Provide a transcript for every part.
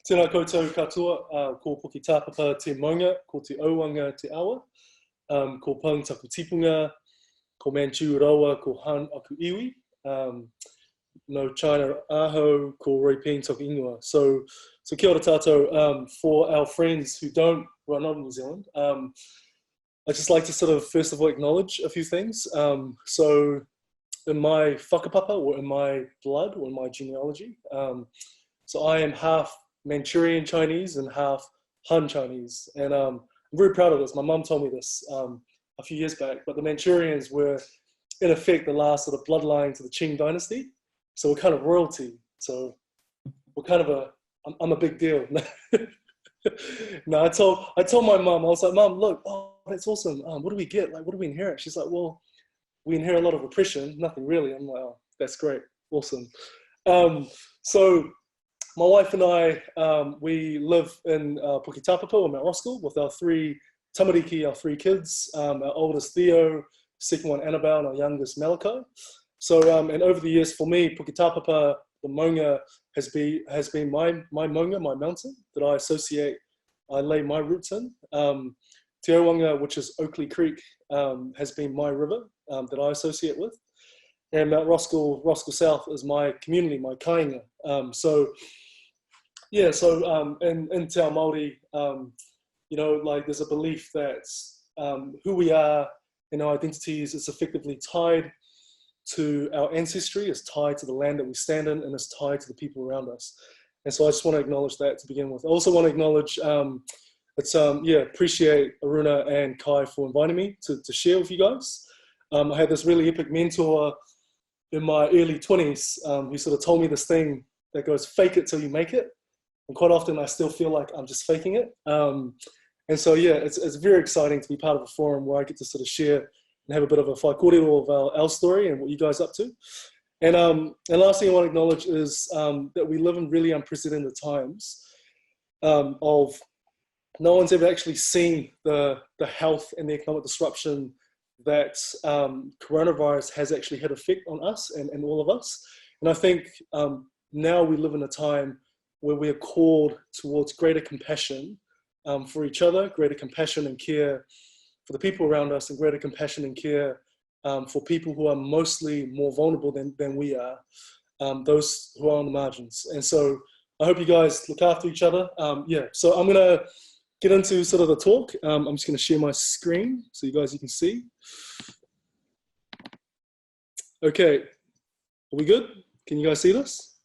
Tēnā koutou katoa, ko Poki Tāpapa te maunga, ko te auanga te awa, ko Peng taku tipunga, ko Manchu rawa, ko Han aku iwi, no China aho, ko Roy Peng taku ingoa. So kia ora tātou. For our friends who don't, well, not in New Zealand, I'd just like to sort of first of all acknowledge a few things. So in my whakapapa, or in my blood, or in my genealogy, so I am half Manchurian Chinese and half Han Chinese, and I'm very proud of this. My mum told me this a few years back, but the Manchurians were in effect the last sort of bloodline to the Qing dynasty, so we're kind of royalty, so we're kind of I'm a big deal. No, I told my mum, I was like, Mum, look, oh, that's awesome, what do we get, like what do we inherit? She's like, well, we inherit a lot of oppression, nothing really. I'm like, oh, that's great, awesome. So my wife and I, we live in Poki Tāpapa, or Mount Roskill, with our three tamariki, our three kids, our oldest Theo, second one Annabelle, and our youngest Malachi. So, and over the years for me, Poki Tāpapa, the maunga, has been my maunga, my mountain, that I lay my roots in. Te Auanga, which is Oakley Creek, has been my river that I associate with. And Mount Roskill South is my community, my kāinga. Yeah, so in Te Ao Māori, you know, like there's a belief that who we are and our identities is effectively tied to our ancestry, is tied to the land that we stand in, and is tied to the people around us. And so I just want to acknowledge that to begin with. I also want to acknowledge, appreciate Aruna and Kai for inviting me to share with you guys. I had this really epic mentor in my early 20s who sort of told me this thing that goes, fake it till you make it. And quite often I still feel like I'm just faking it. And so, yeah, it's very exciting to be part of a forum where I get to sort of share and have a bit of a whaikōrero of our story and what you guys are up to. And last thing I want to acknowledge is that we live in really unprecedented times of no one's ever actually seen the health and the economic disruption that coronavirus has actually had effect on us and all of us. And I think now we live in a time where we are called towards greater compassion for each other, greater compassion and care for the people around us, and greater compassion and care for people who are mostly more vulnerable than we are, those who are on the margins. And so I hope you guys look after each other. Yeah, so I'm gonna get into sort of the talk. I'm just gonna share my screen so you can see. Okay, are we good? Can you guys see this?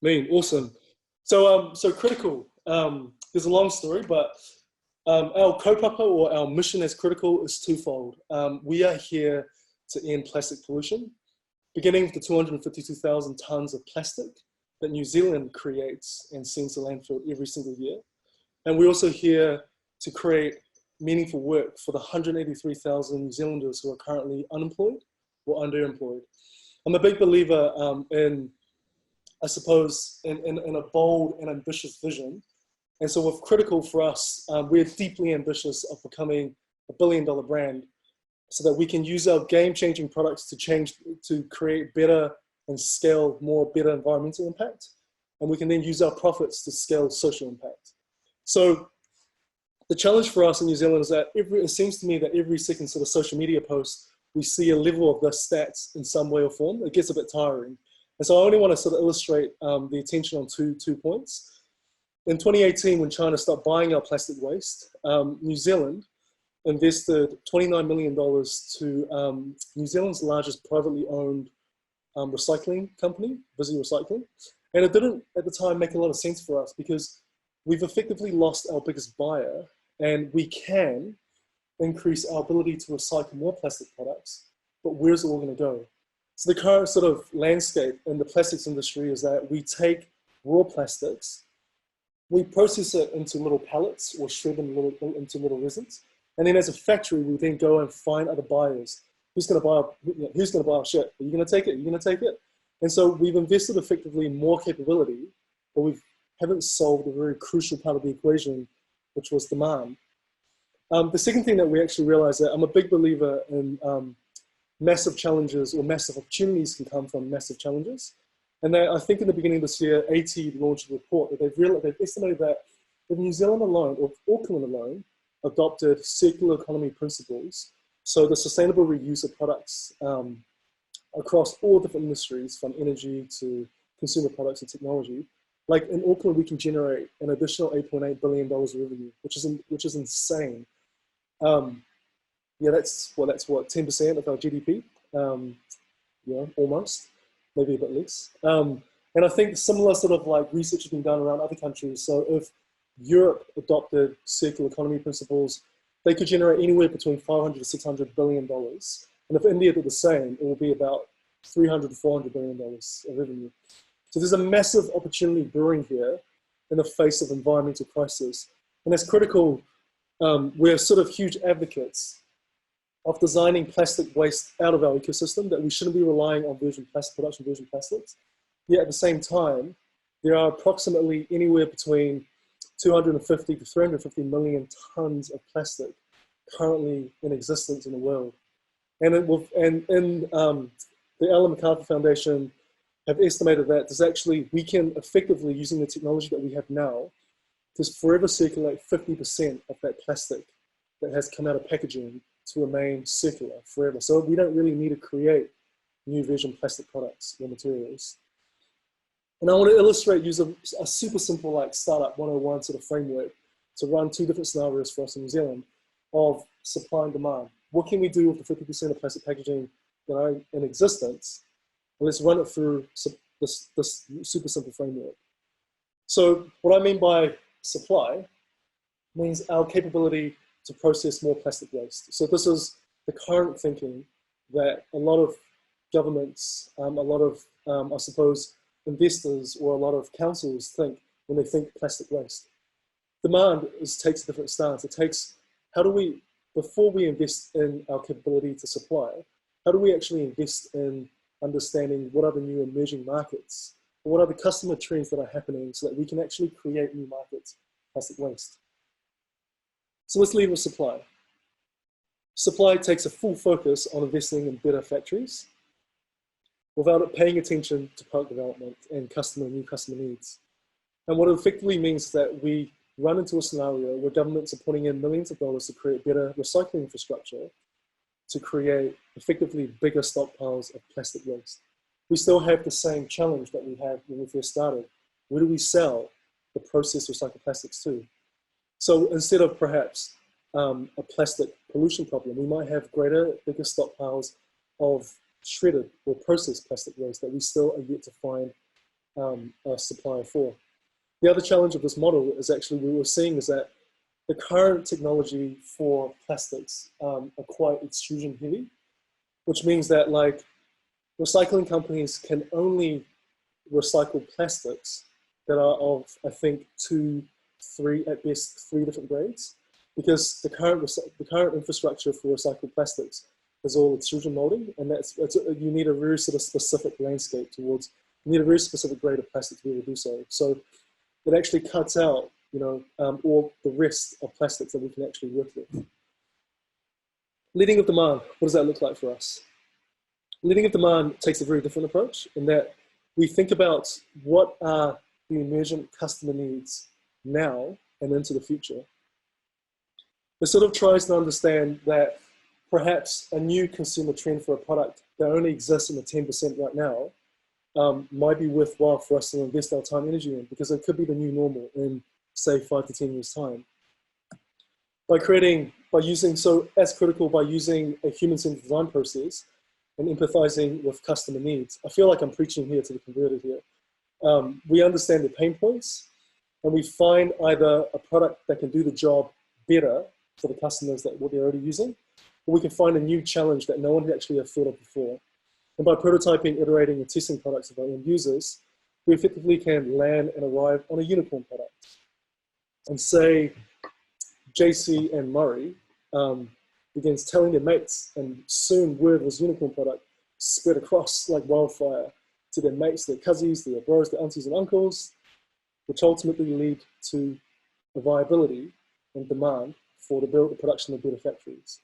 Mean, awesome. So Critical, there's a long story, but our kaupapa, or our mission as Critical, is twofold. We are here to end plastic pollution, beginning with the 252,000 tonnes of plastic that New Zealand creates and sends to landfill every single year. And we're also here to create meaningful work for the 183,000 New Zealanders who are currently unemployed or underemployed. I'm a big believer in, I suppose, in a bold and ambitious vision. And so with Critical, for us, we're deeply ambitious of becoming a billion-dollar brand so that we can use our game-changing products to create better and scale better environmental impact. And we can then use our profits to scale social impact. So the challenge for us in New Zealand is that it seems to me that every second sort of social media post, we see a level of the stats in some way or form. It gets a bit tiring. And so I only want to sort of illustrate the attention on two points. In 2018, when China stopped buying our plastic waste, New Zealand invested $29 million to New Zealand's largest privately owned recycling company, Busy Recycling. And it didn't, at the time, make a lot of sense for us because we've effectively lost our biggest buyer, and we can increase our ability to recycle more plastic products, but where's it all going to go? So the current sort of landscape in the plastics industry is that we take raw plastics, we process it into little pellets or shred them into little resins, and then as a factory, we then go and find other buyers. Who's going to buy our shit? Are you going to take it? Are you going to take it? And so we've invested effectively more capability, but we haven't solved a very crucial part of the equation, which was demand. The second thing that we actually realized, that I'm a big believer in massive challenges, or massive opportunities can come from massive challenges. And I think in the beginning of this year, AT launched a report that they've estimated that if New Zealand alone, or Auckland alone, adopted circular economy principles, so the sustainable reuse of products across all different industries, from energy to consumer products and technology. Like in Auckland, we can generate an additional $8.8 billion of revenue, which is insane. Yeah, that's what 10% of our GDP. Yeah, almost, maybe a bit less. And I think similar sort of like research has been done around other countries. So if Europe adopted circular economy principles, they could generate anywhere between $500 to $600 billion. And if India did the same, it will be about $300 to $400 billion of revenue. So there's a massive opportunity brewing here in the face of environmental crisis. And that's critical. We're sort of huge advocates of designing plastic waste out of our ecosystem, that we shouldn't be relying on production virgin plastics. Yet at the same time, there are approximately anywhere between 250 to 350 million tons of plastic currently in existence in the world. And the Ellen MacArthur Foundation have estimated that we can effectively, using the technology that we have now, just forever circulate 50% of that plastic that has come out of packaging to remain circular forever. So we don't really need to create new virgin plastic products or materials. And I want to illustrate, use a super simple like startup 101 sort of framework to run two different scenarios for us in New Zealand of supply and demand. What can we do with the 50% of plastic packaging that are in existence? And let's run it through this super simple framework. So what I mean by supply means our capability to process more plastic waste. So this is the current thinking that a lot of governments, a lot of, I suppose, investors or a lot of councils think when they think plastic waste. Demand takes a different stance. It takes, how do we, before we invest in our capability to supply, how do we actually invest in understanding what are the new emerging markets, or what are the customer trends that are happening so that we can actually create new markets for plastic waste. So let's lead with supply. Supply takes a full focus on investing in better factories without it paying attention to product development and new customer needs. And what it effectively means is that we run into a scenario where governments are putting in millions of dollars to create better recycling infrastructure to create effectively bigger stockpiles of plastic waste. We still have the same challenge that we had when we first started. Where do we sell the processed recycled plastics to? So instead of perhaps a plastic pollution problem, we might have bigger stockpiles of shredded or processed plastic waste that we still are yet to find a supplier for. The other challenge of this model is actually what we're seeing is that the current technology for plastics are quite extrusion heavy, which means that like recycling companies can only recycle plastics that are of, I think, at best three different grades, because the current infrastructure for recycled plastics is all extrusion molding, and you need a very sort of specific landscape towards, you need a very specific grade of plastic to be able to do so. So it actually cuts out, all the rest of plastics that we can actually work with. Leading of demand, what does that look like for us? Leading of demand takes a very different approach in that we think about what are the emergent customer needs now and into the future. It sort of tries to understand that perhaps a new consumer trend for a product that only exists in the 10% right now might be worthwhile for us to invest our time and energy in, because it could be the new normal in, say, 5 to 10 years' time. By using a human-centered design process and empathizing with customer needs. I feel like I'm preaching here to the converted here. We understand the pain points, and we find either a product that can do the job better for the customers that what they're already using, or we can find a new challenge that no one actually have thought of before. And by prototyping, iterating, and testing products of our end users, we effectively can land and arrive on a unicorn product. And say, JC and Murray begins telling their mates, and soon word of this unicorn product spread across like wildfire to their mates, their cousins, their bros, their aunties and uncles, which ultimately lead to the viability and demand for the production of better factories.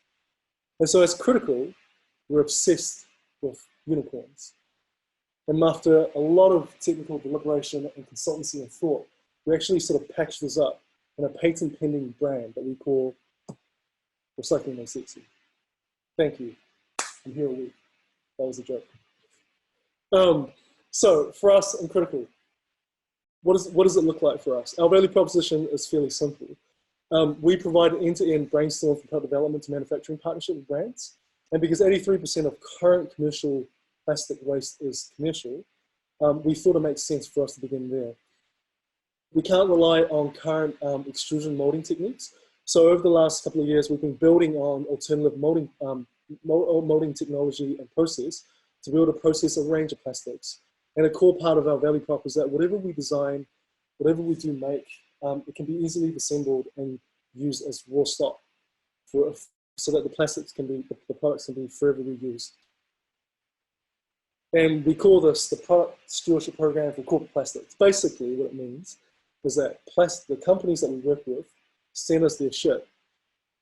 And so it's critical, we're obsessed with unicorns. And after a lot of technical deliberation and consultancy and thought, we actually sort of packaged this up in a patent pending brand that we call Recycling No Sexy. Thank you. I'm here a week. That was a joke. So for us in Critical, what does it look like for us? Our value proposition is fairly simple. We provide an end-to-end brainstorm from product development to manufacturing partnership with brands. And because 83% of current commercial plastic waste is commercial, we thought it makes sense for us to begin there. We can't rely on current extrusion molding techniques. So over the last couple of years, we've been building on alternative molding technology and process to be able to process a range of plastics. And a core part of our value prop is that whatever we design, whatever we do make, it can be easily assembled and used as raw stock so that the products can be forever reused. And we call this the Product Stewardship Program for Corporate Plastics. Basically, what it means is that the companies that we work with send us their shit.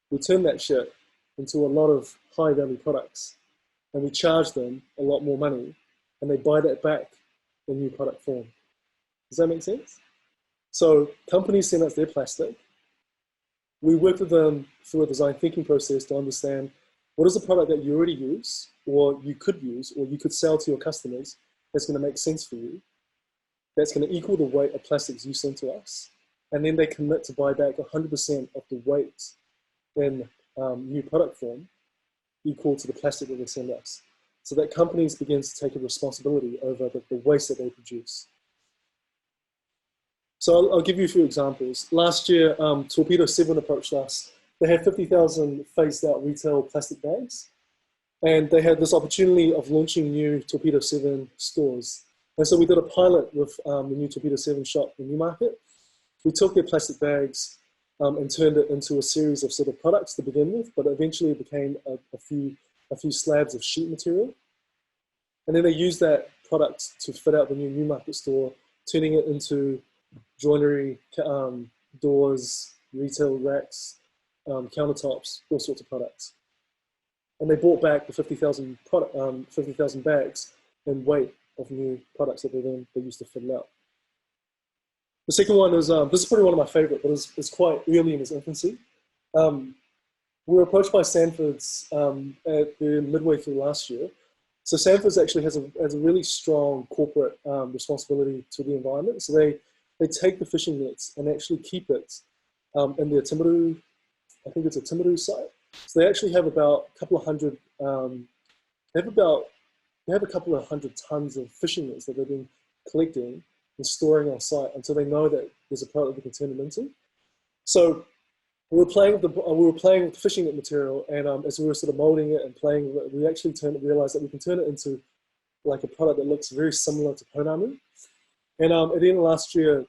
We turn that shit into a lot of high-value products, and we charge them a lot more money, and they buy that back in new product form. Does that make sense? So companies send us their plastic. We work with them through a design thinking process to understand what is a product that you already use, or you could sell to your customers that's going to make sense for you, that's going to equal the weight of plastics you send to us, and then they commit to buy back 100% of the weight in new product form equal to the plastic that they send us. So that companies begin to take a responsibility over the waste that they produce. So I'll give you a few examples. Last year, Torpedo 7 approached us. They had 50,000 phased out retail plastic bags. And they had this opportunity of launching new Torpedo 7 stores. And so we did a pilot with the new Torpedo 7 shop in Newmarket. We took their plastic bags and turned it into a series of sort of products to begin with, but eventually it became a few slabs of sheet material. And then they used that product to fit out the new Newmarket store, turning it into joinery, doors, retail racks, countertops, all sorts of products. And they brought back the 50,000 bags in weight of new products that they used to fill out. The second one is, this is probably one of my favorite, but it's quite early in its infancy. We were approached by Sanford's midway through last year. So Sanford's actually has a really strong corporate responsibility to the environment. So they take the fishing nets and actually keep it in their Timaru, I think it's a Timaru site. So they actually have about a couple of hundred, they have a couple of hundred tons of fishing nets that they've been collecting and storing on site until they know that there's a product they can turn them into. So we were playing with the fishing net material, and as we were sort of molding it and playing with it, we actually realized that we can turn it into like a product that looks very similar to Pounamu. And at the end of last year,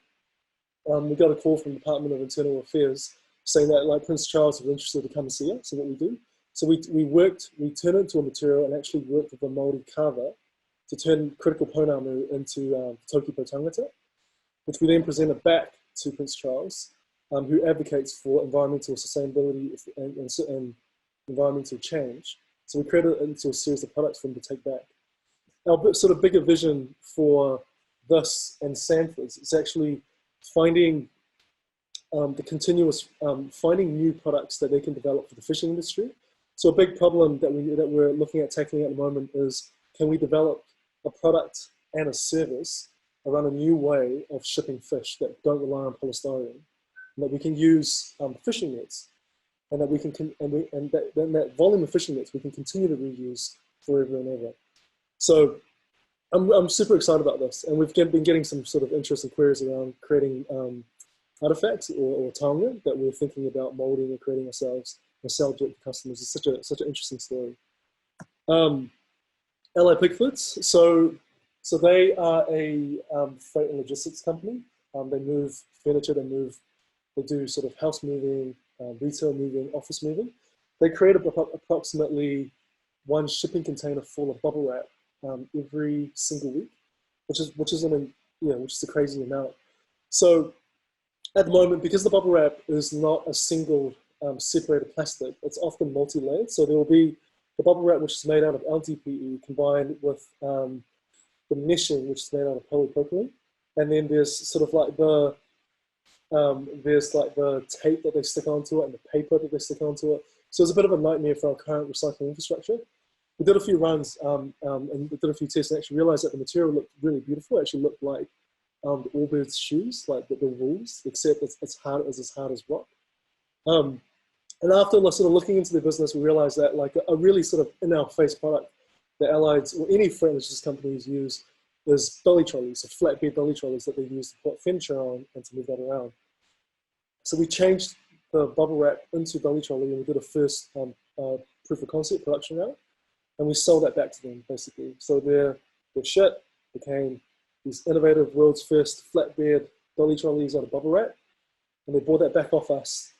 we got a call from the Department of Internal Affairs saying that like Prince Charles was interested to come and see us and what we do. So we turned it into a material and actually worked with a Māori carver to turn Critical Pounamu into Taukipo Tangata, which we then presented back to Prince Charles, who advocates for environmental sustainability and environmental change. So we created it into a series of products for them to take back. Our sort of bigger vision for this and Sanford's is actually finding finding new products that they can develop for the fishing industry. So a big problem that we're looking at tackling at the moment is, can we develop a product and a service around a new way of shipping fish that don't rely on polystyrene, and that we can use fishing nets, and that we can that volume of fishing nets we can continue to reuse forever and ever. So I'm super excited about this, and we've been getting some sort of interest and queries around creating artifacts or taonga that we're thinking about molding and creating ourselves and sell to customers. It's such an interesting story. LA Pigfoods, so they are a freight and logistics company. They move furniture, they do sort of house moving, retail moving, office moving. They create approximately one shipping container full of bubble wrap every single week, which is a crazy amount. So at the moment, because the bubble wrap is not a single separated plastic, it's often multi-layered. So there will be the bubble wrap, which is made out of LDPE combined with the meshing, which is made out of polypropylene, and then there's sort of like there's like the tape that they stick onto it and the paper that they stick onto it. So it's a bit of a nightmare for our current recycling infrastructure. We did a few runs and we did a few tests and actually realized that the material looked really beautiful. It actually looked like the Allbirds shoes, like the wool, except it's as hard as rock. And after sort of looking into the business, we realized that like a really sort of in-our-face product that Allieds or any freight logistics companies use is dolly trolleys, or flatbed dolly trolleys that they use to put furniture on and to move that around. So we changed the bubble wrap into dolly trolley and we did a first proof of concept production route, and we sold that back to them basically. So their shit became these innovative world's first flatbed dolly trolleys out of bubble wrap, and they bought that back off us.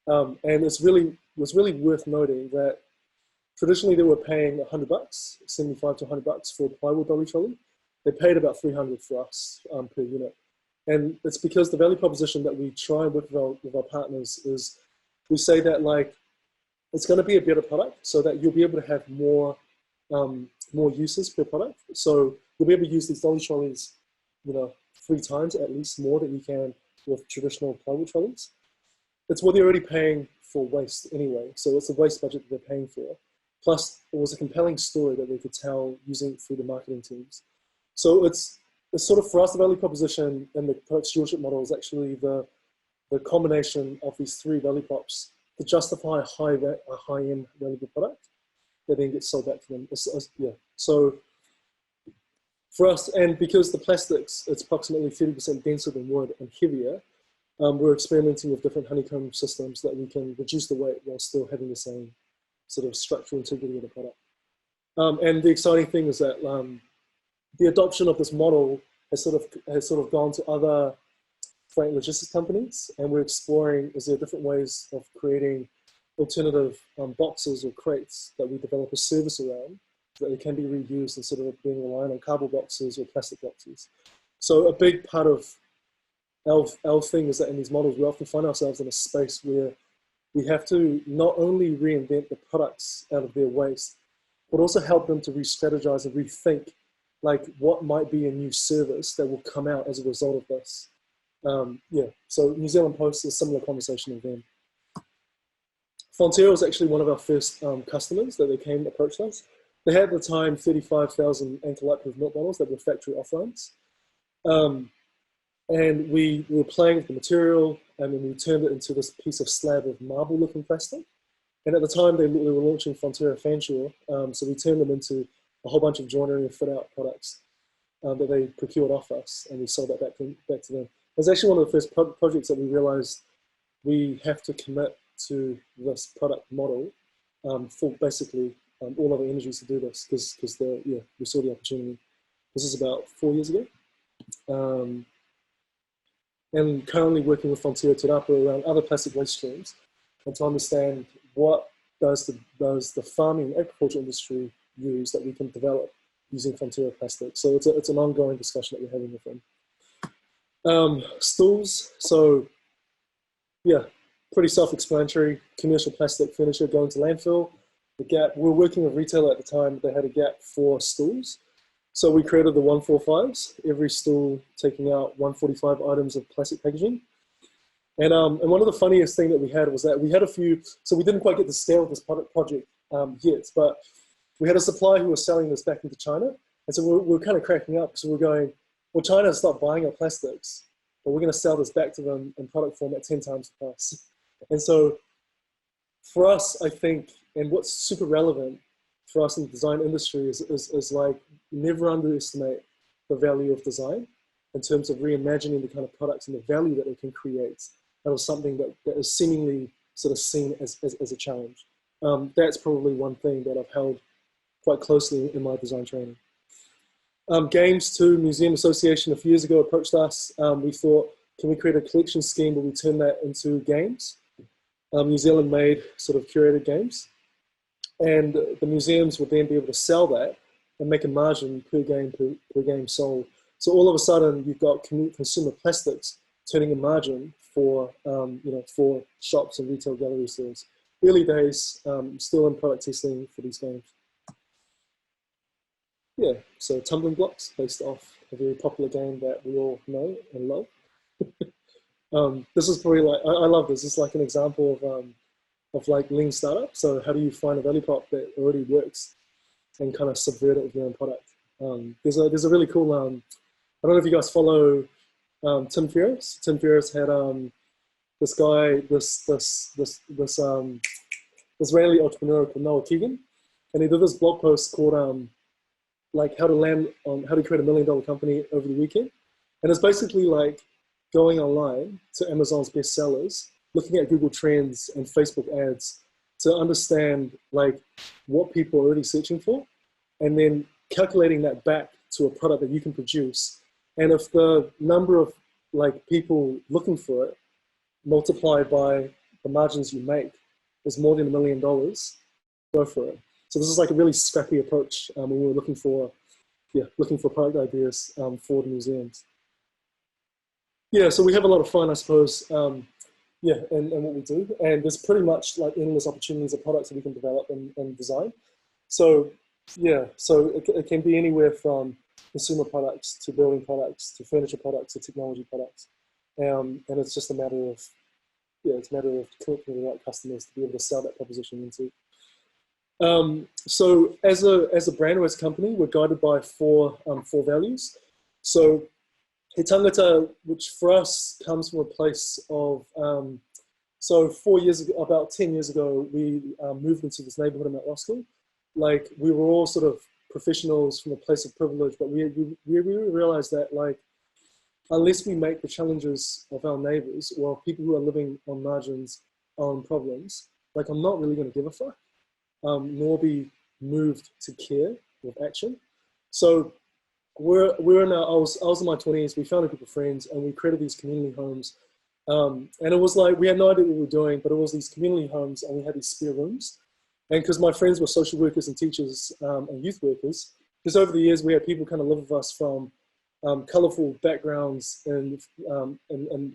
And was really worth noting that traditionally they were paying $100, 75 to $100 for a plywood dolly trolley. They paid about 300 for us per unit. And it's because the value proposition that we try with our partners is we say that like it's going to be a better product so that you'll be able to have more uses per product. So you'll be able to use these dolly trolleys, 3 times at least more than you can with traditional plywood trolleys. It's what they're already paying for waste anyway. So it's a waste budget that they're paying for. Plus, it was a compelling story that they could tell using through the marketing teams. So it's sort of, for us, the value proposition and the product stewardship model is actually the combination of these 3 value props to justify a high-end valuable product that then gets sold back to them. Yeah. So for us, and because the plastics, it's approximately 30% denser than wood and heavier, we're experimenting with different honeycomb systems that we can reduce the weight while still having the same sort of structural integrity of the product. And the exciting thing is that the adoption of this model has sort of gone to other freight logistics companies, and we're exploring, is there different ways of creating alternative boxes or crates that we develop a service around that they can be reused instead of being reliant on cardboard boxes or plastic boxes. So a big part of our thing is that in these models, we often find ourselves in a space where we have to not only reinvent the products out of their waste, but also help them to re-strategize and rethink like what might be a new service that will come out as a result of this. Yeah, so New Zealand Post is a similar conversation with them. Fonterra was actually one of our first customers that they came and approached us. They had at the time 35,000 Anchor Lightproof milk bottles that were factory offlines. And we were playing with the material, and then we turned it into this piece of slab of marble-looking plastic. And at the time, they were launching Fonterra Fanshawe, so we turned them into a whole bunch of joinery and fit-out products that they procured off us, and we sold that back to them. It was actually one of the first projects that we realized we have to commit to this product model for basically all of our energies to do this, because we saw the opportunity. This is about 4 years ago. And currently working with Fonterra Te Rapa around other plastic waste streams and to understand what does the farming and agriculture industry use that we can develop using Fonterra plastic. So it's an ongoing discussion that we're having with them. Stools, so yeah, pretty self-explanatory. Commercial plastic furniture going to landfill. The gap, we were working with a retailer at the time, they had a gap for stools. So we created the 145s, every stool taking out 145 items of plastic packaging. And one of the funniest thing that we had was that we had a few, so we didn't quite get to scale of this project yet, but we had a supplier who was selling this back into China. And so we were kind of cracking up because we were going, well, China stopped buying our plastics, but we're going to sell this back to them in product form at 10 times the price. And so for us, I think, and what's super relevant for us in the design industry is like never underestimate the value of design in terms of reimagining the kind of products and the value that it can create out of something that is seemingly sort of seen as a challenge. That's probably one thing that I've held quite closely in my design training. Games too, Museum Association a few years ago approached us. We thought, can we create a collection scheme where we turn that into games? New Zealand made sort of curated games. And the museums would then be able to sell that and make a margin per game sold. So all of a sudden, you've got consumer plastics turning a margin for for shops and retail gallery stores. Early days, still in product testing for these games. yeah, so tumbling blocks based off a very popular game that we all know and love. This is probably like, I love this. It's like an example of like lean startup. So how do you find a value prop that already works and kind of subvert it with your own product? There's a really cool, I don't know if you guys follow Tim Ferriss. Tim Ferriss had this guy, this Israeli entrepreneur called Noah Keegan, and he did this blog post called like how to create $1 million company over the weekend. And it's basically like going online to Amazon's best sellers, looking at Google Trends and Facebook ads to understand like what people are already searching for, and then calculating that back to a product that you can produce. And if the number of like people looking for it multiplied by the margins you make is more than $1 million, go for it. So this is like a really scrappy approach when we were looking for product ideas for the museums. Yeah, so we have a lot of fun, I suppose. Yeah, and what we do, and there's pretty much like endless opportunities of products that we can develop and design. So yeah, so it can be anywhere from consumer products to building products to furniture products to technology products, and it's just a matter of connecting with the right customers to be able to sell that proposition into. So as a brand or as a company, we're guided by four values. So he tangata, which for us comes from a place of, so 4 years ago, about 10 years ago, we moved into this neighborhood in Mount Roskill. Like we were all sort of professionals from a place of privilege, but we realized that like, unless we make the challenges of our neighbors or people who are living on margins on problems, like I'm not really gonna give a fuck, nor be moved to care with action. So we're in I was in my 20s, we found a group of friends and we created these community homes. And it was like, we had no idea what we were doing, but it was these community homes and we had these spare rooms. And because my friends were social workers and teachers and youth workers, because over the years we had people kind of live with us from colorful backgrounds and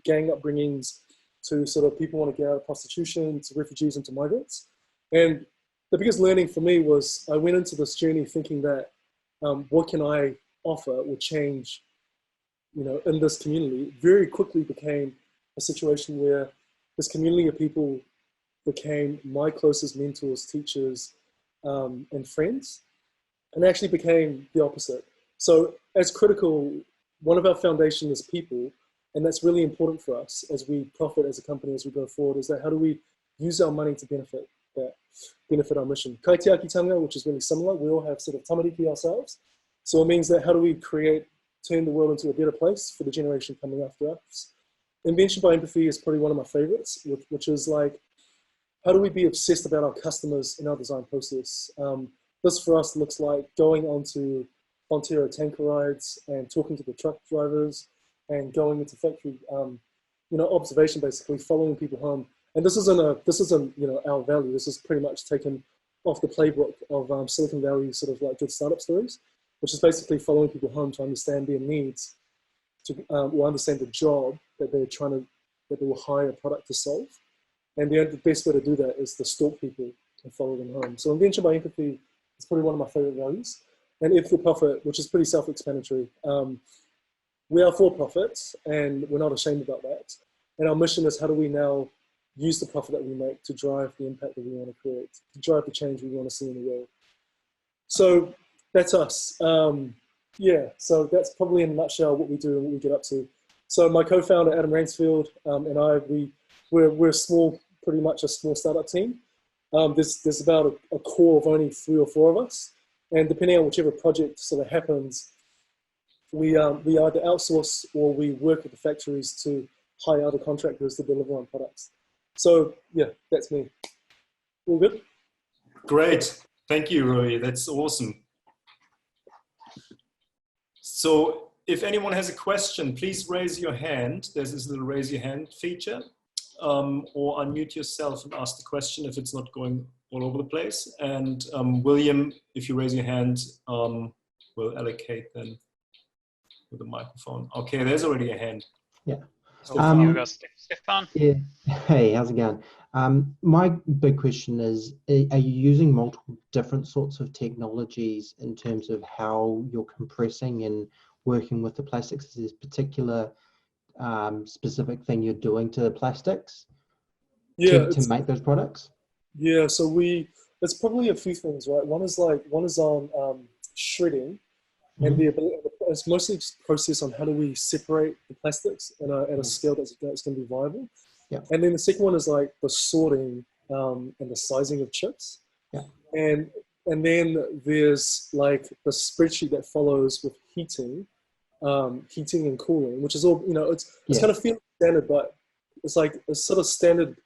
gang upbringings to sort of people want to get out of prostitution, to refugees and to migrants. And the biggest learning for me was I went into this journey thinking that what can I offer or change, you know, in this community. Very quickly became a situation where this community of people became my closest mentors, teachers, and friends, and actually became the opposite. So as Critical, one of our foundation is people, and that's really important for us as we profit as a company as we go forward, is that how do we use our money to benefit our mission. Kaitiakitanga, which is really similar, we all have sort of tamariki ourselves. So it means that how do we turn the world into a better place for the generation coming after us. Invention by empathy is probably one of my favorites, which is like, how do we be obsessed about our customers in our design process? This for us looks like going onto Ontario tanker rides and talking to the truck drivers and going into factory, you know, observation, basically following people home. And this isn't you know, our value. This is pretty much taken off the playbook of Silicon Valley sort of like good startup stories, which is basically following people home to understand their needs, or understand the job that they will hire a product to solve. And the best way to do that is to stalk people and follow them home. So invention by empathy is probably one of my favorite values. And ethical profit, which is pretty self-explanatory. We are for profits and we're not ashamed about that. And our mission is how do we now use the profit that we make to drive the impact that we want to create, to drive the change we want to see in the world. So that's us. Yeah, so that's probably in a nutshell what we do and what we get up to. So my co-founder, Adam Ransfield, and I, we're small, pretty much a small startup team. There's about a core of only 3 or 4 of us. And depending on whichever project sort of happens, we either outsource or we work with the factories to hire other contractors to deliver on products. So yeah, that's me. All good? Great. Thank you, Roy. That's awesome. So if anyone has a question, please raise your hand. There's this little raise your hand feature, or unmute yourself and ask the question if it's not going all over the place. And William, if you raise your hand, we'll allocate then with the microphone. Okay, there's already a hand. Yeah. Stefan. You go, Stefan. Yeah. Hey, how's it going? My big question is, are you using multiple different sorts of technologies in terms of how you're compressing and working with the plastics? Is there a particular specific thing you're doing to the plastics to make those products? Yeah, so it's probably a few things, right? One is on shredding, and it's mostly just process on how do we separate the plastics at a scale that's going to be viable. Yeah. And then the second one is like the sorting and the sizing of chips. Yeah. And then there's like the spreadsheet that follows with heating and cooling, which is all, it's kind of feeling standard, but it's like a sort of standard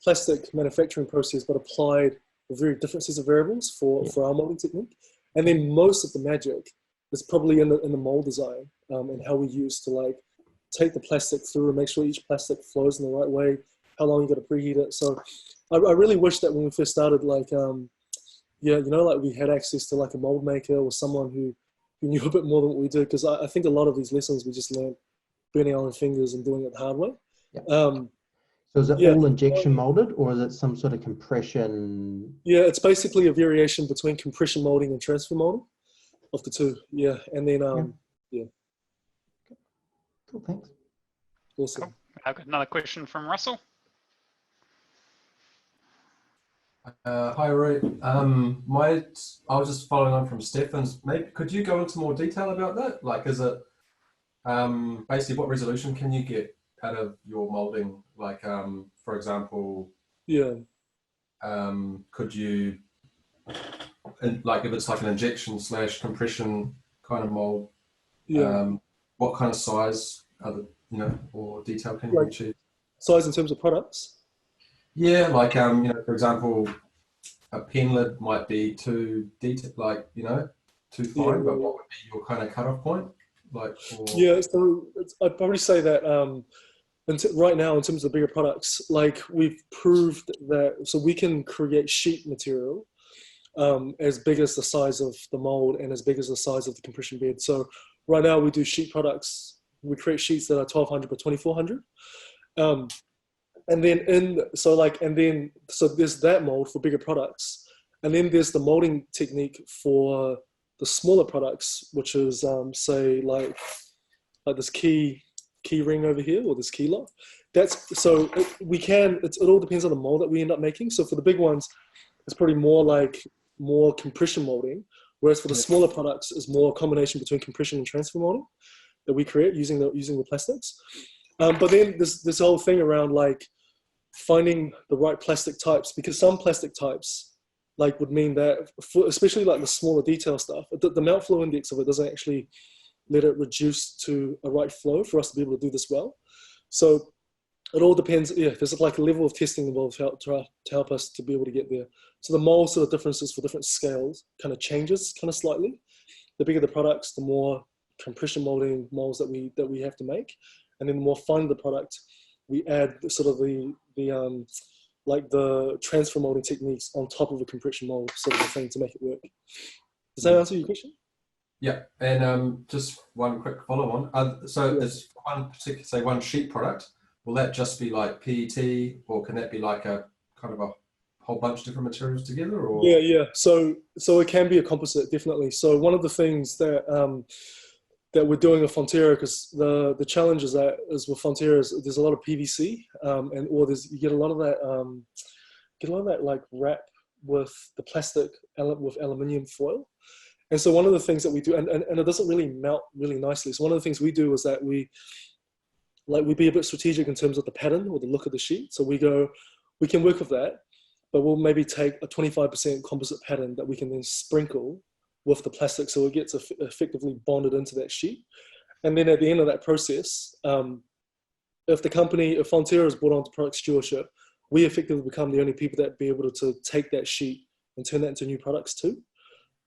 plastic manufacturing process, but applied with very different sets of variables for our molding technique. And then most of the magic is probably in the mold design and how we use to like take the plastic through and make sure each plastic flows in the right way, how long you got to preheat it. So I really wish that when we first started, like, like we had access to like a mold maker or someone who knew a bit more than what we did, because I think a lot of these lessons we just learned burning our own fingers and doing it the hard way. Yeah. So is it all injection molded, or is it some sort of compression? Yeah, it's basically a variation between compression molding and transfer molding of the two. Yeah, and then Cool, thanks. Awesome. Cool. I've got another question from Russell. Hi, Roy. I was just following on from Stefan's. Maybe could you go into more detail about that? Like, is it basically what resolution can you get out of your molding? Like, for example, could you, like, if it's like an injection / compression kind of mold, what kind of size, or detail can you achieve? Size in terms of products? Yeah, like, for example, a pen lid might be too detailed, like, too fine, but what would be your kind of cutoff point? Like, so I'd probably say that right now, in terms of bigger products, like we've proved that, so we can create sheet material as big as the size of the mold and as big as the size of the compression bed. So right now we do sheet products. We create sheets that are 1200 by 2400. So there's that mold for bigger products. And then there's the molding technique for the smaller products, which is say like this key ring over here, or this key lock. It all depends on the mold that we end up making. So for the big ones, it's probably more compression molding, whereas for the smaller products, it's more a combination between compression and transfer molding that we create using the plastics. But then there's this whole thing around like finding the right plastic types, because some plastic types like would mean that, especially like the smaller detail stuff, the melt flow index of it doesn't actually let it reduce to a right flow for us to be able to do this well. So it all depends. There's like a level of testing involved to help us to be able to get there. So the mold sort of differences for different scales kind of changes kind of slightly. The bigger the products, the more compression molding molds that we have to make, and then the more fine the product, we add sort of the transfer molding techniques on top of a compression mold sort of a thing to make it work. Does that answer your question? Yeah, and just one quick follow on. So is one particular, say one sheet product, will that just be like PET, or can that be like a kind of a whole bunch of different materials together? Or So it can be a composite, definitely. So one of the things that we're doing with Fonterra, because the challenge is with Fonterra is there's a lot of PVC, you get a lot of that like wrap with the plastic with aluminium foil. And so one of the things that we do, and it doesn't really melt really nicely. So one of the things we do is that we be a bit strategic in terms of the pattern or the look of the sheet. So we can work with that, but we'll maybe take a 25% composite pattern that we can then sprinkle with the plastic, so it gets effectively bonded into that sheet. And then at the end of that process, if Fonterra is brought onto product stewardship, we effectively become the only people that be able to take that sheet and turn that into new products too.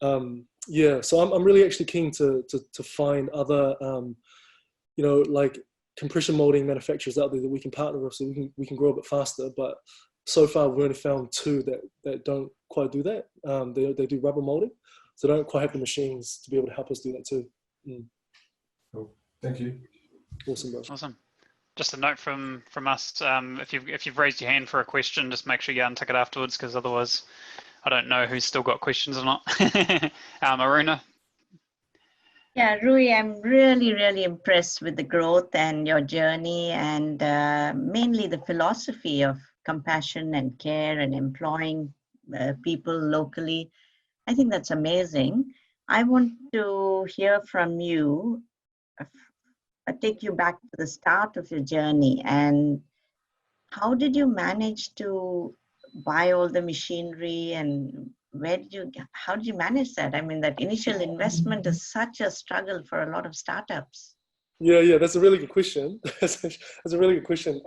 So I'm really actually keen to find other, like compression molding manufacturers out there that we can partner with, so we can grow a bit faster. But so far we've only found two that don't quite do that. They do rubber molding, so they don't quite have the machines to be able to help us do that too. Cool. Thank you. Awesome, bro. Awesome. Just a note from us. If you've raised your hand for a question, just make sure you untick it afterwards, because otherwise, I don't know who's still got questions or not. Aruna. Yeah, Rui, I'm really, really impressed with the growth and your journey, and mainly the philosophy of compassion and care and employing people locally. I think that's amazing. I want to hear from you, take you back to the start of your journey, and how did you manage to buy all the machinery, and how did you manage that? I mean, that initial investment is such a struggle for a lot of startups. Yeah, that's a really good question. That's a really good question.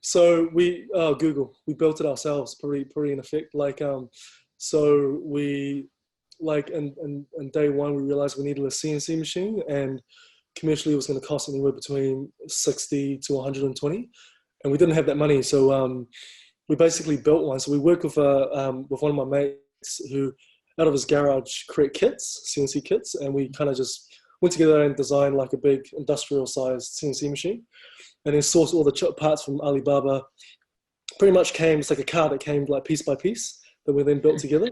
So we Google, we built it ourselves, pretty in effect. So we in day one we realized we needed a CNC machine, and commercially it was going to cost anywhere between 60 to 120, and we didn't have that money. So we basically built one. So we worked with one of my mates who, out of his garage, create kits, CNC kits, and we kind of just went together and designed like a big industrial-sized CNC machine, and then sourced all the parts from Alibaba. Pretty much it's like a car that came like piece by piece that we then built together.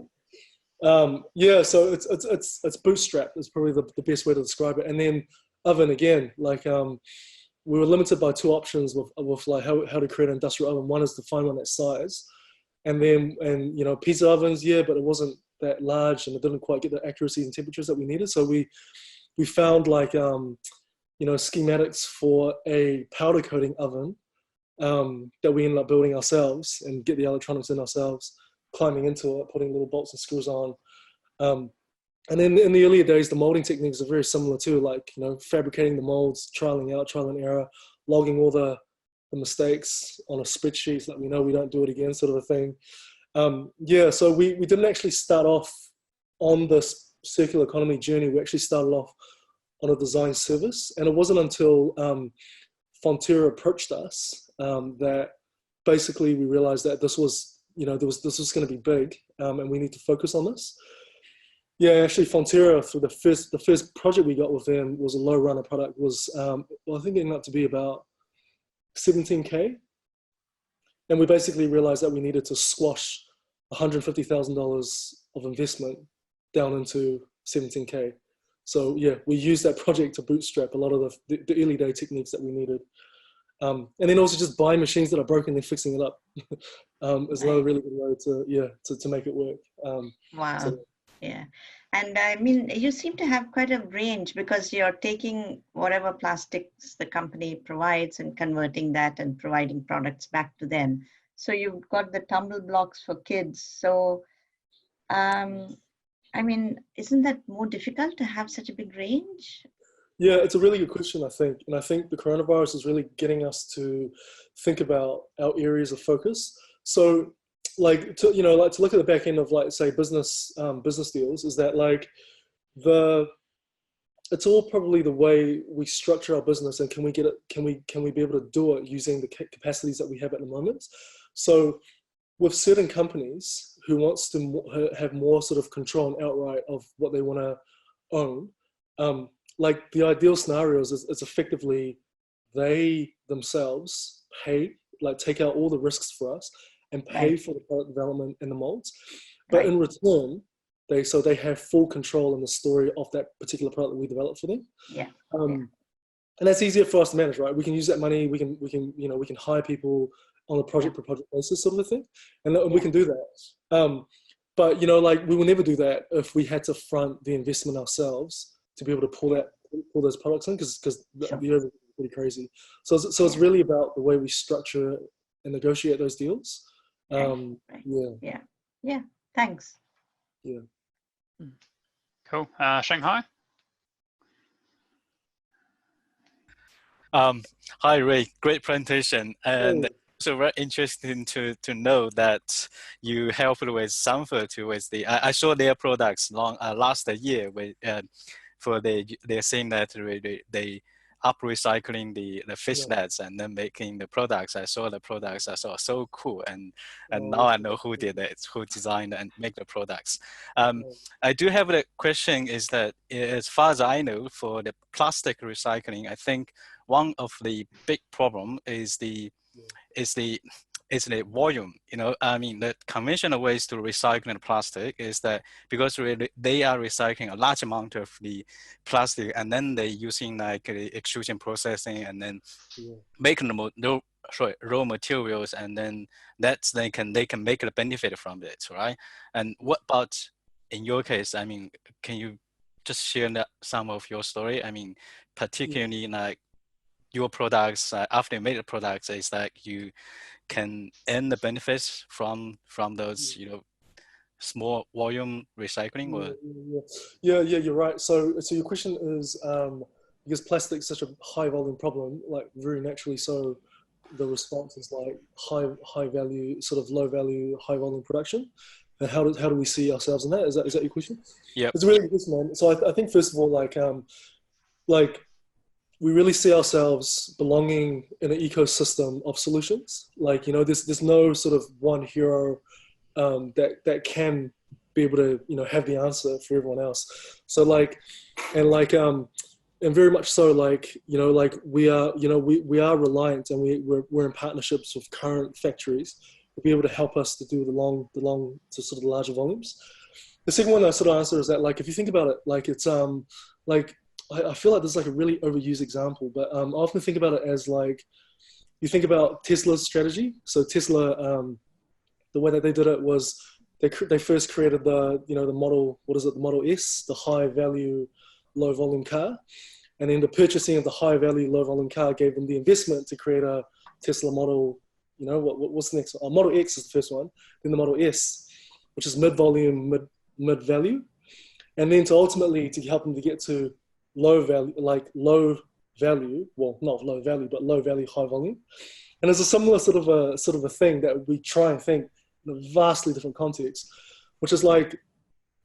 Yeah, so it's bootstrapped. It's probably the best way to describe it. And then oven again, we were limited by two options with like how to create an industrial oven. One is to find one that size, and pizza ovens, yeah, but it wasn't that large and it didn't quite get the accuracy and temperatures that we needed. So we found schematics for a powder coating oven that we ended up building ourselves and get the electronics in ourselves, climbing into it, putting little bolts and screws on. And then in the earlier days, the molding techniques are very similar too, fabricating the molds, trial and error, logging all the mistakes on a spreadsheet so that we know we don't do it again, sort of a thing. Yeah, so we didn't actually start off on this circular economy journey. We actually started off on a design service, and it wasn't until Fonterra approached us that basically we realized that this was going to be big, and we need to focus on this. Yeah, actually Fonterra, for the first project we got with them was a low runner product, was I think it ended up to be about 17K. And we basically realized that we needed to squash $150,000 of investment down into 17K. So yeah, we used that project to bootstrap a lot of the early day techniques that we needed. And then also just buying machines that are broken and fixing it up is another really good way to make it work. Wow. So, yeah. And I mean, you seem to have quite a range, because you're taking whatever plastics the company provides and converting that and providing products back to them. So you've got the tumble blocks for kids. So, I mean, isn't that more difficult to have such a big range? Yeah, it's a really good question, I think. And I think the coronavirus is really getting us to think about our areas of focus. So to look at the back end of say business deals, is that it's all probably the way we structure our business, and can we be able to do it using the capacities that we have at the moment. So with certain companies who wants to have more sort of control and outright of what they want to own, the ideal scenario is effectively they themselves pay, take out all the risks for us and pay for the product development and the molds. But in return, they have full control in the story of that particular product that we developed for them. Yeah. And that's easier for us to manage, right? We can use that money. We can hire people on a project per project basis, sort of a thing, and we can do that. But we will never do that if we had to front the investment ourselves to be able to pull those products in, because the overhead is pretty crazy. So it's really about the way we structure and negotiate those deals. Yeah. Thanks. Yeah. Cool. Shanghai. Hi Ray, great presentation, and also very interesting to know that you helped with Sanford with I saw their products last year with for they saying that they up recycling the fish nets and then making the products. I saw the products. I saw so cool, and now I know who did it, who designed and make the products. I do have a question. Is that as far as I know, for the plastic recycling, I think one of the big problem is the volume. You know, I mean, the conventional ways to recycle the plastic is that because they are recycling a large amount of the plastic, and then they're using like extrusion processing, and then making the raw materials, and then they can make a benefit from it, right? And what about in your case? I mean, can you just share some of your story? I mean, particularly like your products, after you made the products, is like you can earn the benefits from those, you know, small volume recycling? Or yeah, you're right. So your question is, because plastic is such a high volume problem, like very naturally, so the response is like high value, sort of low value, high volume production. And how do we see ourselves in that? Is that your question? Yeah, it's a really good question, man. So I think first of all, like we really see ourselves belonging in an ecosystem of solutions. Like, you know, there's no sort of one hero that can be able to, you know, have the answer for everyone else. So and very much so, like, you know, like we are reliant, and we're in partnerships with current factories to be able to help us to do the long to sort of the larger volumes. The second one I sort of answer is that, like, if you think about it, like it's like, I feel like this is like a really overused example, but I often think about it as like, you think about Tesla's strategy. So Tesla, the way that they did it was they first created the model, the Model S, the high value, low volume car. And then the purchasing of the high value, low volume car gave them the investment to create a Tesla model, you know, what's the next one? Model X is the first one, then the Model S, which is mid volume, mid value. And then to ultimately to help them to get to low value, well, not low value, but low value, high volume. And there's a similar sort of a thing that we try and think in a vastly different context, which is like,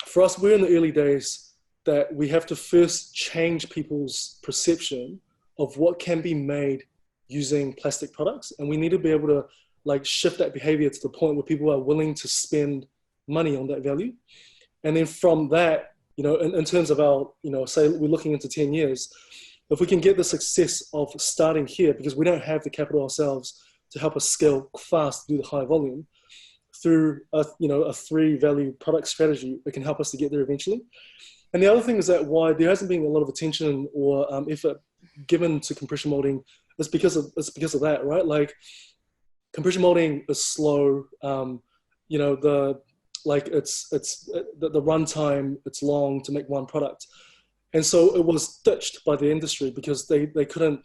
for us, we're in the early days that we have to first change people's perception of what can be made using plastic products. And we need to be able to like shift that behavior to the point where people are willing to spend money on that value. And then from that, you know, in terms of our, you know, say we're looking into 10 years, if we can get the success of starting here, because we don't have the capital ourselves to help us scale fast to do the high volume, through a 3-value product strategy, it can help us to get there eventually. And the other thing is that why there hasn't been a lot of attention or effort given to compression molding is because of that, right? Like, compression molding is slow. You know, the runtime, it's long to make one product. And so it was ditched by the industry because they couldn't,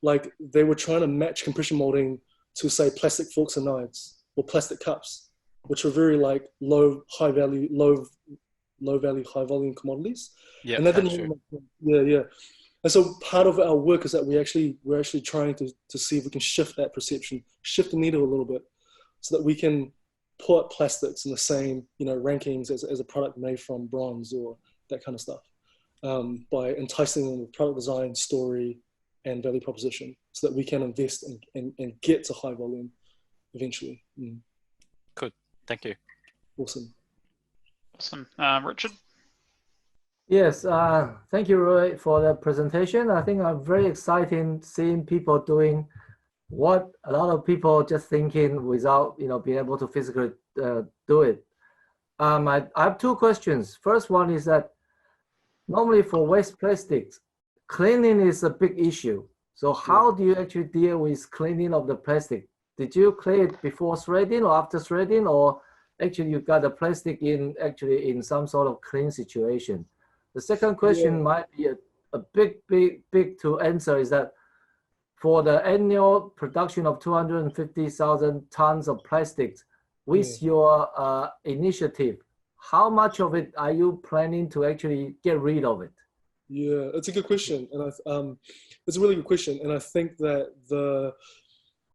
like, they were trying to match compression molding to, say, plastic forks and knives or plastic cups, which are very like low value, high volume commodities. Yeah, and that didn't yeah. And so part of our work is that we're actually trying to see if we can shift that perception, shift the needle a little bit, so that we can put plastics in the same, you know, rankings as a product made from bronze or that kind of stuff, by enticing them with product design, story, and value proposition, so that we can invest and get to high volume eventually. Good, thank you. Awesome. Richard? Yes, thank you, Roy, for the presentation. I think I'm very excited seeing people doing what a lot of people just thinking without, you know, being able to physically do it. I have two questions. First one is that normally for waste plastics, cleaning is a big issue. So how do you actually deal with cleaning of the plastic? Did you clean it before threading or after threading, or actually you got the plastic in some sort of clean situation? The second question might be a big to answer, is that for the annual production of 250,000 tons of plastics, with your initiative, how much of it are you planning to actually get rid of it? Yeah, it's a good question, and it's a really good question. And I think that the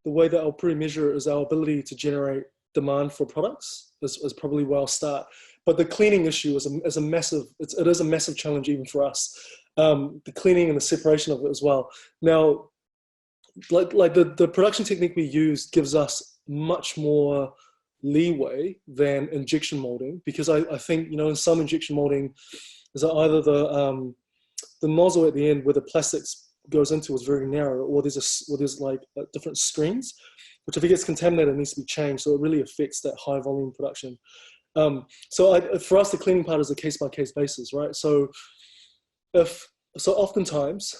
way that I'll probably measure it is our ability to generate demand for products is probably where I'll start. But the cleaning issue is a massive challenge even for us. the cleaning and the separation of it as well. Now, like the production technique we use gives us much more leeway than injection molding, because I think, in some injection molding is that either the nozzle at the end where the plastics goes into is very narrow, or there's like different screens, which if it gets contaminated needs to be changed, so it really affects that high volume production. For us, the cleaning part is a case by case basis, right? So oftentimes,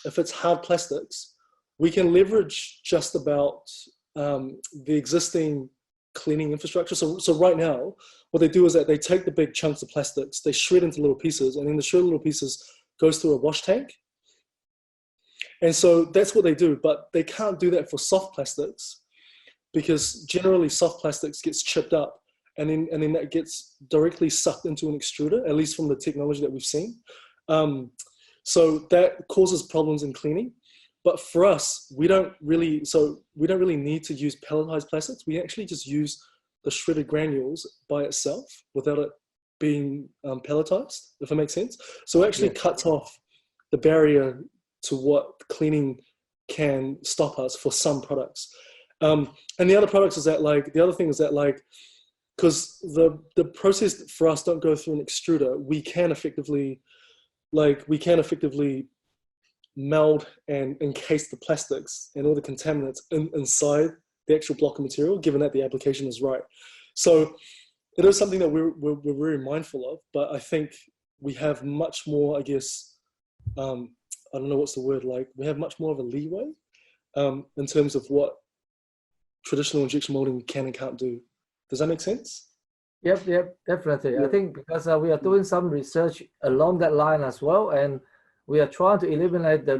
if it's hard plastics, we can leverage just about the existing cleaning infrastructure. So right now, what they do is that they take the big chunks of plastics, they shred into little pieces, and then the shredded little pieces goes through a wash tank. And so that's what they do, but they can't do that for soft plastics, because generally soft plastics gets chipped up, and then that gets directly sucked into an extruder, at least from the technology that we've seen. So that causes problems in cleaning. But for us, we don't really need to use pelletized plastics. We actually just use the shredded granules by itself without it being pelletized, if it makes sense. So it actually cuts off the barrier to what cleaning can stop us for some products. And the other products is that the other thing is that because the process for us don't go through an extruder, we can effectively meld and encase the plastics and all the contaminants inside the actual block of material, given that the application is right. So it is something that we're very mindful of, but I think we have much more, I guess, I don't know what's the word, we have much more of a leeway in terms of what traditional injection molding can and can't do. Does that make sense? Yep, definitely. I think because we are doing some research along that line as well, and we are trying to eliminate the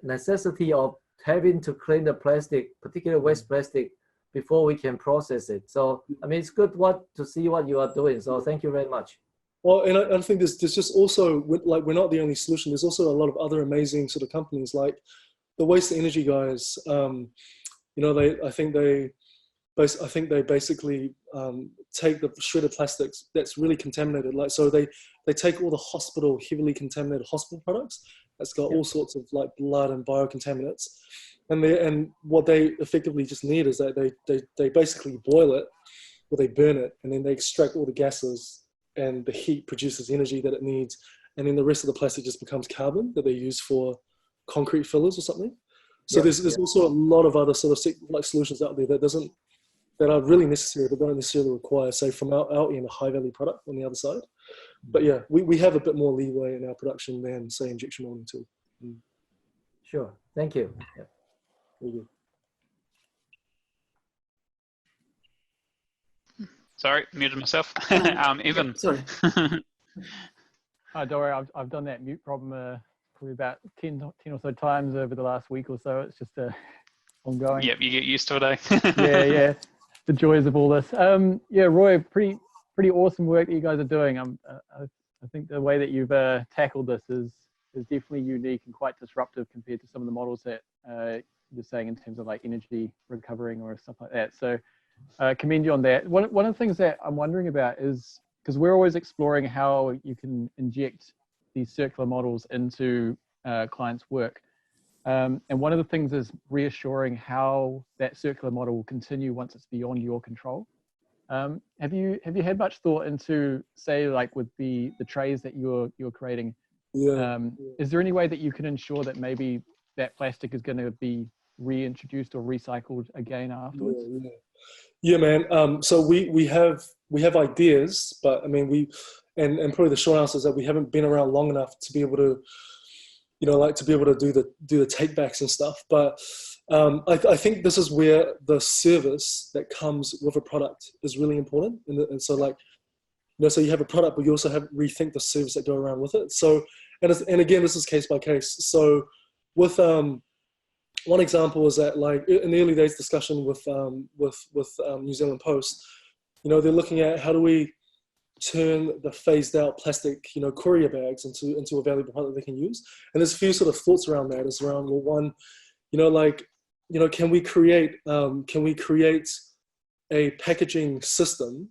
necessity of having to clean the plastic, particularly waste plastic, before we can process it. So, I mean, it's good to see what you are doing. So thank you very much. Well, and I think there's just also, we're not the only solution. There's also a lot of other amazing sort of companies, like the waste to energy guys. I think they basically take the shredded plastics that's really contaminated. So they take all the heavily contaminated hospital products that's got all sorts of blood and biocontaminants, and what they effectively just need is that they basically boil it, or they burn it, and then they extract all the gases, and the heat produces energy that it needs, and then the rest of the plastic just becomes carbon that they use for concrete fillers or something. So there's also a lot of other sort of solutions out there that are really necessary, but don't necessarily require, say, from our end, a high value product on the other side. But yeah, we have a bit more leeway in our production than, say, injection molding too. Sure, thank you. Yeah. Very good. Sorry, muted myself. Evan. Sorry. Don't worry, I've done that mute problem probably about 10 or so times over the last week or so. It's just ongoing. Yep, you get used to it, eh? yeah. The joys of all this. Yeah, Roy, pretty awesome work that you guys are doing. I think the way that you've tackled this is definitely unique and quite disruptive compared to some of the models that you're saying in terms of energy recovering or stuff like that. So commend you on that. One of the things that I'm wondering about is, because we're always exploring how you can inject these circular models into clients' work. And one of the things is reassuring how that circular model will continue once it's beyond your control. Have you had much thought into, say, with the trays that you're creating? Is there any way that you can ensure that maybe that plastic is going to be reintroduced or recycled again afterwards? Yeah, man. So we have ideas, but I mean and probably the short answer is that we haven't been around long enough to be able to, to be able to do the take backs and stuff. But I think this is where the service that comes with a product is really important. And so so you have a product, but you also have rethink the service that go around with it. So, and again, this is case by case. So with one example is that in the early days discussion with New Zealand Post, they're looking at how do we turn the phased out plastic, courier bags into a valuable product they can use. And there's a few sort of thoughts around that. Is around, well, one, can we create a packaging system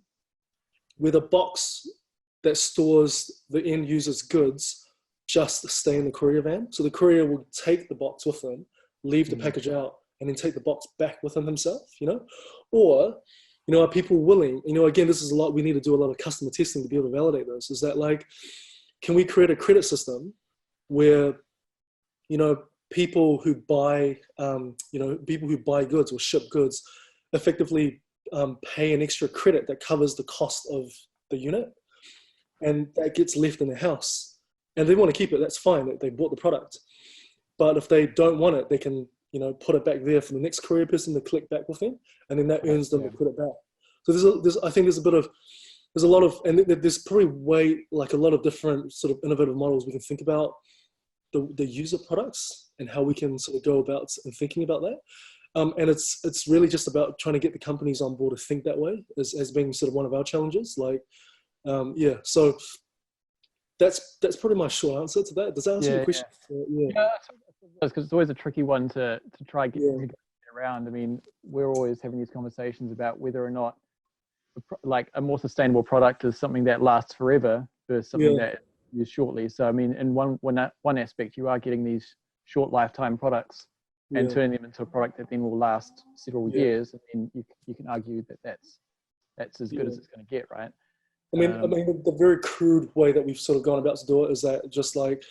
where the box that stores the end user's goods just stay in the courier van. So the courier will take the box with them, leave the package out, and then take the box back with him himself, you know? Or, you know, are people willing, you know, again, this is a lot, we need to do a lot of customer testing to be able to validate this, is that like, can we create a credit system where, you know, people who buy, people who buy goods or ship goods effectively pay an extra credit that covers the cost of the unit, and that gets left in the house. And they want to keep it, that's fine, they bought the product. But if they don't want it, they can, you know, put it back there for the next courier person to click back with them, and then that earns them the credit back. So I think there's a lot of, and there's probably like a lot of different sort of innovative models we can think about the user products and how we can sort of go about and thinking about that. And it's really just about trying to get the companies on board to think that way as being sort of one of our challenges. Like, so that's pretty my short answer to that. Does that answer your question? Yeah, because it's always a tricky one to try to get around. I mean, we're always having these conversations about whether or not like a more sustainable product is something that lasts forever versus something that is used shortly. So I mean, in one aspect, you are getting these short lifetime products and turning them into a product that then will last several years, and then you can argue that that's as good as it's going to get, right? I mean, the very crude way that we've sort of gone about to do it is that just like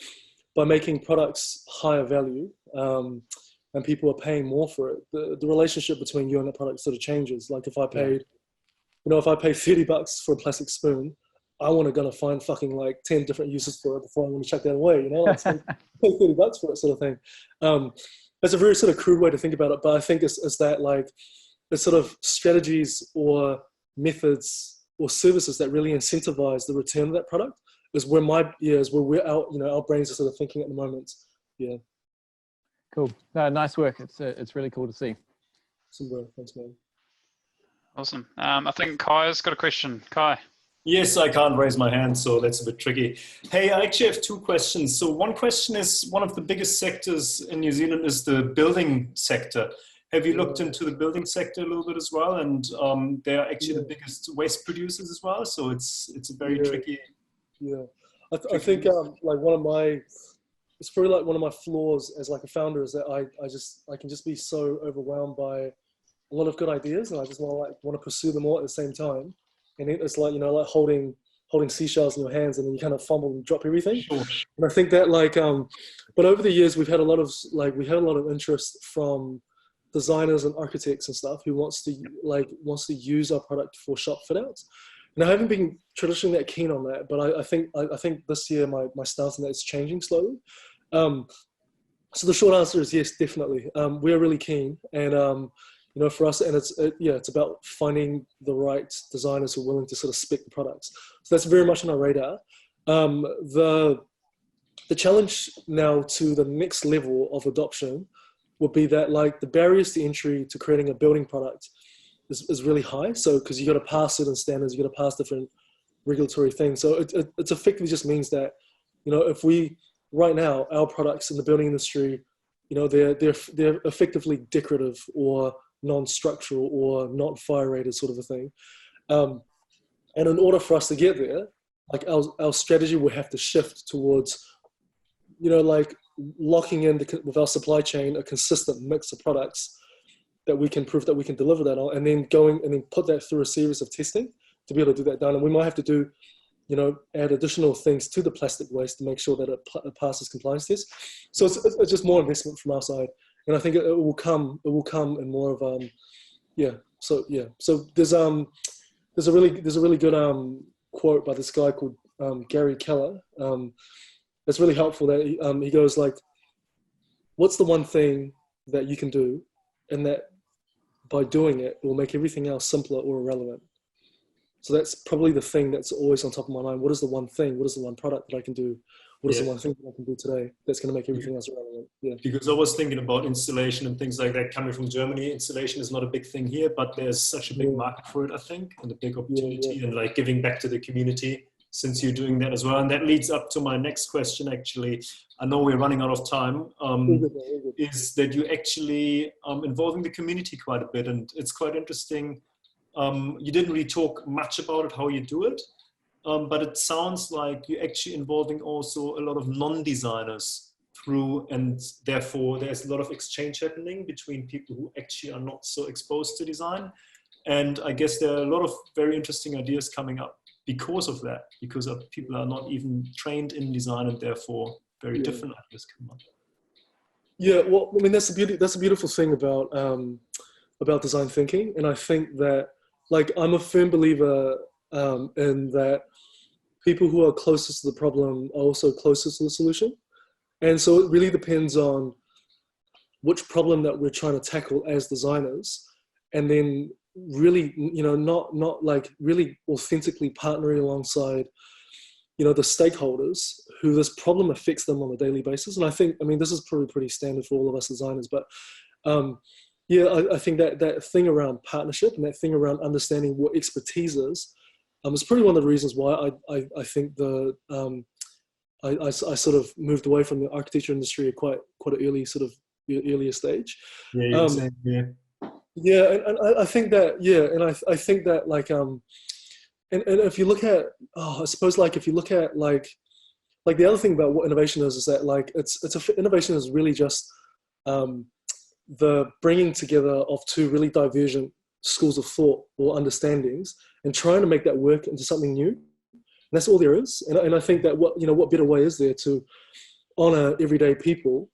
by making products higher value, and people are paying more for it, the relationship between you and the product sort of changes. Like if I paid, you know, if I pay $30 for a plastic spoon, I want to gonna find fucking like 10 different uses for it before I want to chuck that away, you know, like pay $30 for it sort of thing. That's a very sort of crude way to think about it, but I think it's that like the sort of strategies or methods or services that really incentivize the return of that product is where our brains are sort of thinking at the moment. Yeah. Cool. No, nice work. It's really cool to see. Awesome, bro. Thanks, man. Awesome. I think Kai's got a question. Kai. Yes, I can't raise my hand, so that's a bit tricky. Hey, I actually have two questions. So one question is, one of the biggest sectors in New Zealand is the building sector. Have you looked into the building sector a little bit as well? And they are actually the biggest waste producers as well. So it's a very tricky. Yeah, I think like it's probably like one of my flaws as like a founder is that I can just be so overwhelmed by a lot of good ideas, and I just want to pursue them all at the same time. And it's like, you know, like holding seashells in your hands, and then you kind of fumble and drop everything. Sure. And I think that like, but over the years we've had a lot of interest from designers and architects and stuff who wants to use our product for shop fit outs. And I haven't been traditionally that keen on that, but I think this year my stance on that is changing slowly. So the short answer is yes, definitely. We're really keen, and you know, for us, and it's about finding the right designers who are willing to sort of spec the products. So that's very much on our radar. The challenge now to the next level of adoption would be that like the barriers to entry to creating a building product is really high. So because you got to pass certain standards, you got to pass different regulatory things. So it effectively just means that, you know, if we right now our products in the building industry, you know, they're effectively decorative or non-structural or not fire rated sort of a thing. And in order for us to get there, like our strategy will have to shift towards, you know, like locking in with our supply chain a consistent mix of products that we can prove that we can deliver that on, and then put that through a series of testing to be able to do that done. And we might have to do, you know, add additional things to the plastic waste to make sure that it passes compliance tests. So it's just more investment from our side. And I think it will come in more of So there's a really good quote by this guy called Gary Keller. It's really helpful that he goes like, what's the one thing that you can do, and that by doing it will make everything else simpler or irrelevant? So that's probably the thing that's always on top of my mind. What is the one thing? What is the one product that I can do? What is the one thing that I can do today that's going to make everything else relevant? Yeah. Because I was thinking about installation and things like that coming from Germany. Installation is not a big thing here, but there's such a big market for it, I think, and a big opportunity, and like giving back to the community, since you're doing that as well. And that leads up to my next question, actually. I know we're running out of time, is that you actually involving the community quite a bit, and it's quite interesting. You didn't really talk much about it, how you do it, but it sounds like you're actually involving also a lot of non-designers through, and therefore there's a lot of exchange happening between people who actually are not so exposed to design. And I guess there are a lot of very interesting ideas coming up because of that, because people are not even trained in design, and therefore very different ideas come up. Yeah, well, I mean, that's a beautiful thing about design thinking. And I think that, like, I'm a firm believer in that people who are closest to the problem are also closest to the solution. And so it really depends on which problem that we're trying to tackle as designers, and then really, you know, not like really authentically partnering alongside, you know, the stakeholders who this problem affects them on a daily basis. And I think, I mean, this is probably pretty standard for all of us designers, but yeah, I think that thing around partnership and that thing around understanding what expertise is probably one of the reasons why I think I sort of moved away from the architecture industry at quite an early sort of earlier stage. Yeah, yeah, and I think that, yeah, and I think that, like, and if you look at, I suppose, like, if you look at like the other thing about what innovation is that, like, innovation is really just the bringing together of two really divergent schools of thought or understandings and trying to make that work into something new. And that's all there is. And I think that what better way is there to honor everyday people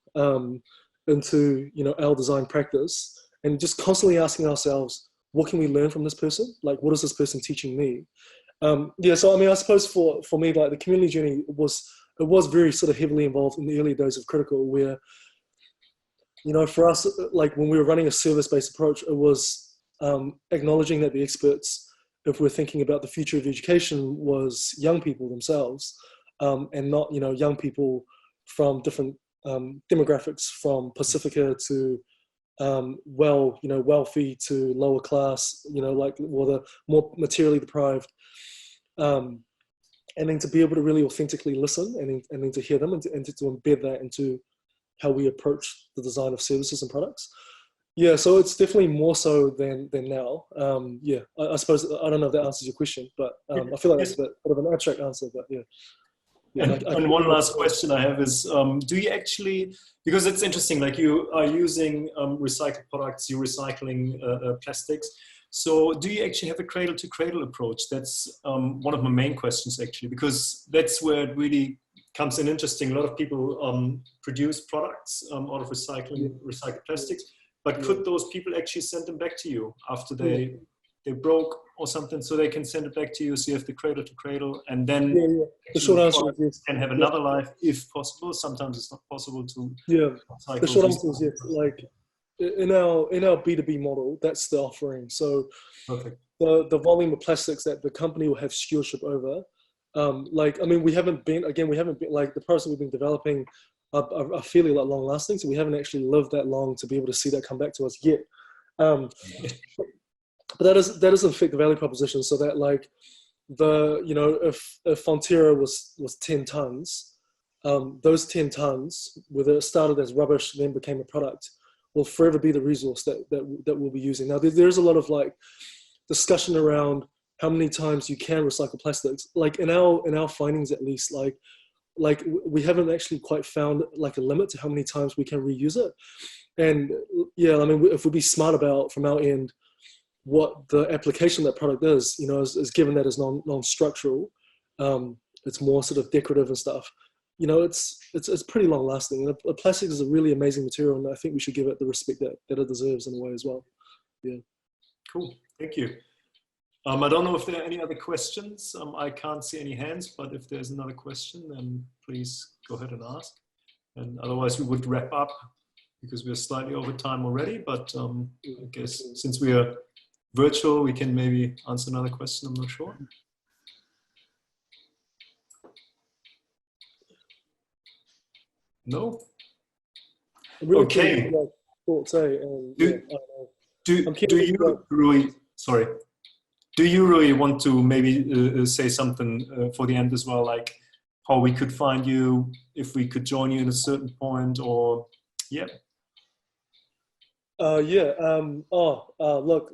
into, you know, our design practice, and just constantly asking ourselves, what can we learn from this person? Like, what is this person teaching me? Yeah, so I mean, I suppose for me, like, the community journey was very sort of heavily involved in the early days of Critical, where, you know, for us, like, when we were running a service-based approach, it was acknowledging that the experts, if we're thinking about the future of education, was young people themselves, and not, you know, young people from different demographics, from Pacifica to wealthy to lower class, you know, like, or the more materially deprived, and then to be able to really authentically listen and then to hear them and to embed that into how we approach the design of services and products. Yeah, so it's definitely more so than now. Yeah, I suppose, I don't know if that answers your question, but I feel like that's a bit of an abstract answer, but yeah. And one last question I have is, do you actually, because it's interesting, like, you are using recycled products, you're recycling plastics. So do you actually have a cradle to cradle approach? That's one of my main questions, actually, because that's where it really comes in interesting. A lot of people produce products out of recycled plastics, but could those people actually send them back to you after they broke or something, so they can send it back to you, so you have the cradle to cradle, and then the short answer is yes. Can have another life if possible. Sometimes it's not possible to. Yeah, the short answer is yes. Like, in our B2B model, that's the offering. So the volume of plastics that the company will have stewardship over, like, I mean, we haven't been like, the process we've been developing are fairly, like, long lasting, so we haven't actually lived that long to be able to see that come back to us yet. But that doesn't affect the value proposition. So that, like, you know, if Fonterra was 10 tons, those 10 tons, whether it started as rubbish then became a product, will forever be the resource that we'll be using. Now, there's a lot of, like, discussion around how many times you can recycle plastics. Like, in our findings, at least, like we haven't actually quite found, like, a limit to how many times we can reuse it. And yeah, I mean, if we'd be smart about, from our end, what the application of that product is, you know, is given that it's non-structural, it's more sort of decorative and stuff, you know, it's pretty long lasting. The plastic is a really amazing material, and I think we should give it the respect that it deserves in a way as well. Yeah. Cool, thank you. I don't know if there are any other questions. I can't see any hands, but if there's another question, then please go ahead and ask. And otherwise we would wrap up, because we're slightly over time already, but I guess since we are virtual, we can maybe answer another question, I'm not sure. No? Really okay. Do you really want to maybe say something for the end as well, like how we could find you, if we could join you in a certain point, or yeah? Look,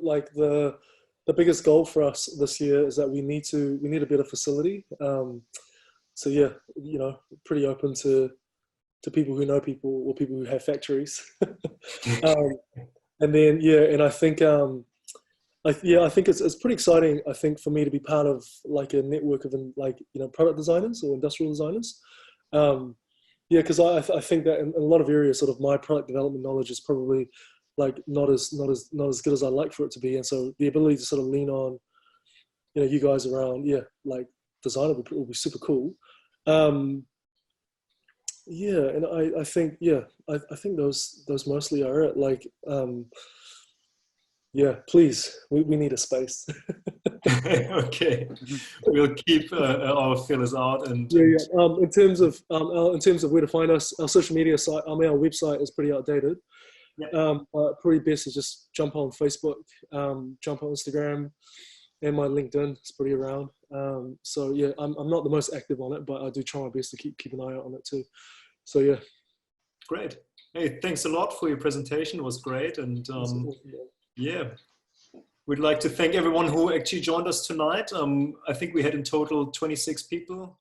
like, the biggest goal for us this year is that we need a better facility. So yeah, you know, pretty open to people who know people or people who have factories. And then yeah, and I think I think it's pretty exciting. I think for me to be part of like a network of like, you know, product designers or industrial designers. Yeah, because I think that in a lot of areas, sort of my product development knowledge is probably like not as good as I'd like for it to be, and so the ability to sort of lean on, you know, you guys around, yeah, like design will be super cool. Yeah, and I think I think those mostly are it. Like yeah, please, we need a space. Okay, we'll keep our fillers out and yeah. In terms of where to find us, our social media site, our website is pretty outdated. Yeah. Probably best is just jump on Facebook, jump on Instagram, and my LinkedIn is pretty around. So yeah, I'm not the most active on it, but I do try my best to keep an eye out on it too. So yeah. Great. Hey, thanks a lot for your presentation. It was great, and yeah. We'd like to thank everyone who actually joined us tonight. I think we had in total 26 people